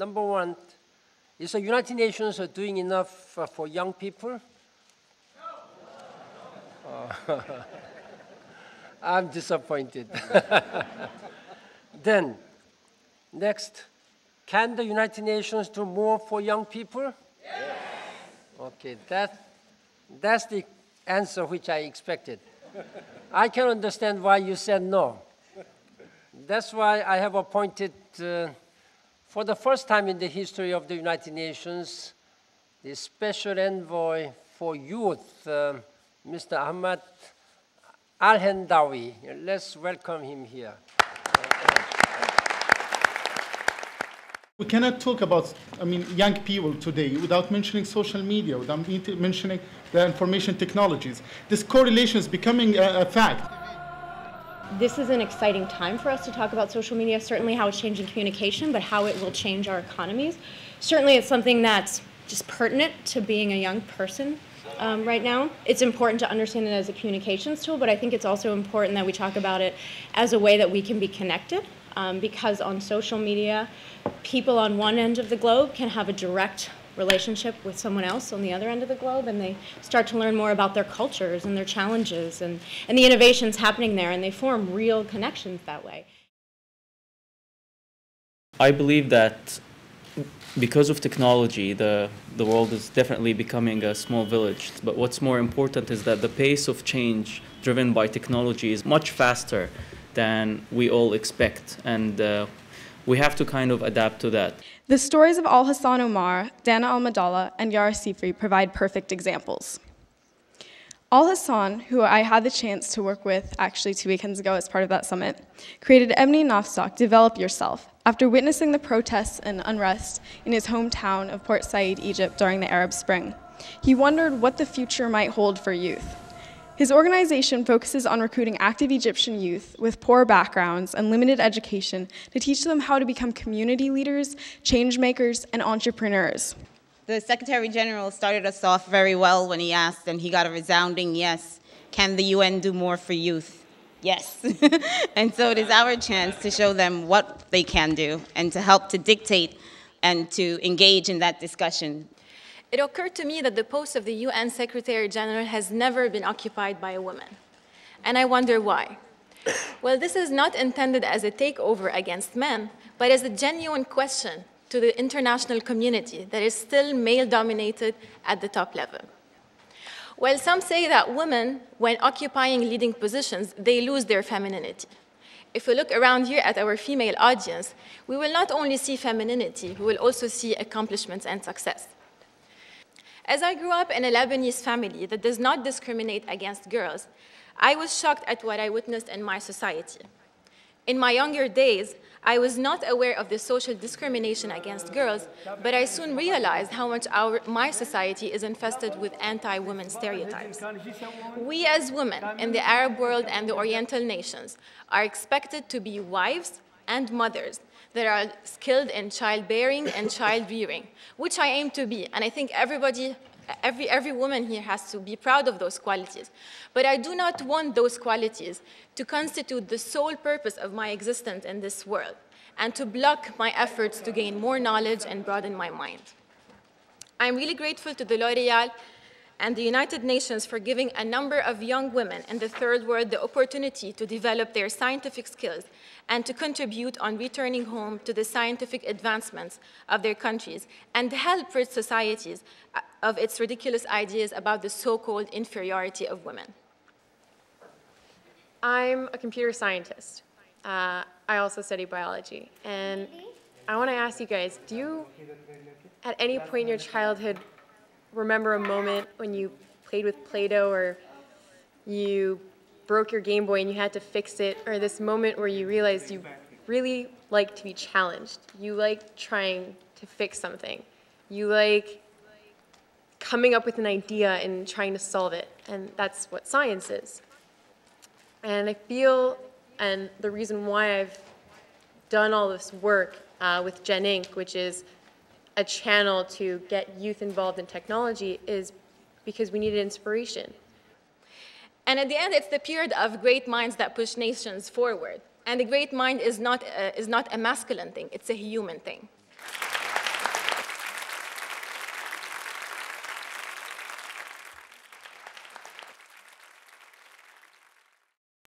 Number one, is the United Nations doing enough for young people? No. I'm disappointed. Then, next, can the United Nations do more for young people? Yes. Okay, that's the answer which I expected. I can understand why you said no. That's why I have appointed, for the first time in the history of the United Nations, the Special Envoy for Youth, Mr. Ahmad Al-Hendawi. Let's welcome him here. We cannot talk about, young people today without mentioning social media, without mentioning the information technologies. This correlation is becoming a fact. This is an exciting time for us to talk about social media, certainly how it's changing communication, but how it will change our economies. Certainly it's something that's just pertinent to being a young person right now. It's important to understand it as a communications tool, but I think it's also important that we talk about it as a way that we can be connected, because on social media, people on one end of the globe can have a direct relationship with someone else on the other end of the globe, and they start to learn more about their cultures and their challenges and the innovations happening there, and they form real connections that way. I believe that because of technology, the world is definitely becoming a small village. But what's more important is that the pace of change driven by technology is much faster than we all expect, and we have to kind of adapt to that. The stories of Al Hassan Omar, Dana Al-Madalla, and Yara Sifri provide perfect examples. Al Hassan, who I had the chance to work with actually 2 weekends ago as part of that summit, created Ebni Nafstock, Develop Yourself, after witnessing the protests and unrest in his hometown of Port Said, Egypt during the Arab Spring. He wondered what the future might hold for youth. His organization focuses on recruiting active Egyptian youth with poor backgrounds and limited education to teach them how to become community leaders, change makers, and entrepreneurs. The Secretary General started us off very well when he asked, and he got a resounding yes, can the UN do more for youth? Yes. And so it is our chance to show them what they can do and to help to dictate and to engage in that discussion. It occurred to me that the post of the UN Secretary General has never been occupied by a woman. And I wonder why. Well, this is not intended as a takeover against men, but as a genuine question to the international community that is still male-dominated at the top level. While some say that women, when occupying leading positions, they lose their femininity. If we look around here at our female audience, we will not only see femininity, we will also see accomplishments and success. As I grew up in a Lebanese family that does not discriminate against girls, I was shocked at what I witnessed in my society. In my younger days, I was not aware of the social discrimination against girls, but I soon realized how much my society is infested with anti-women stereotypes. We as women in the Arab world and the Oriental nations are expected to be wives and mothers that are skilled in childbearing and child-rearing, which I aim to be, and I think every woman here has to be proud of those qualities. But I do not want those qualities to constitute the sole purpose of my existence in this world and to block my efforts to gain more knowledge and broaden my mind. I'm really grateful to the L'Oréal and the United Nations for giving a number of young women in the third world the opportunity to develop their scientific skills and to contribute on returning home to the scientific advancements of their countries and help rid societies of its ridiculous ideas about the so-called inferiority of women. I'm a computer scientist. I also study biology. And I want to ask you guys, do you, at any point in your childhood, remember a moment when you played with Play-Doh or you broke your Game Boy and you had to fix it, or this moment where you realized you really like to be challenged? You like trying to fix something. You like coming up with an idea and trying to solve it, and that's what science is. And I feel, and the reason why I've done all this work with Gen Inc., which is a channel to get youth involved in technology, is because we needed inspiration. And at the end, it's the period of great minds that push nations forward. And a great mind is not a masculine thing, it's a human thing.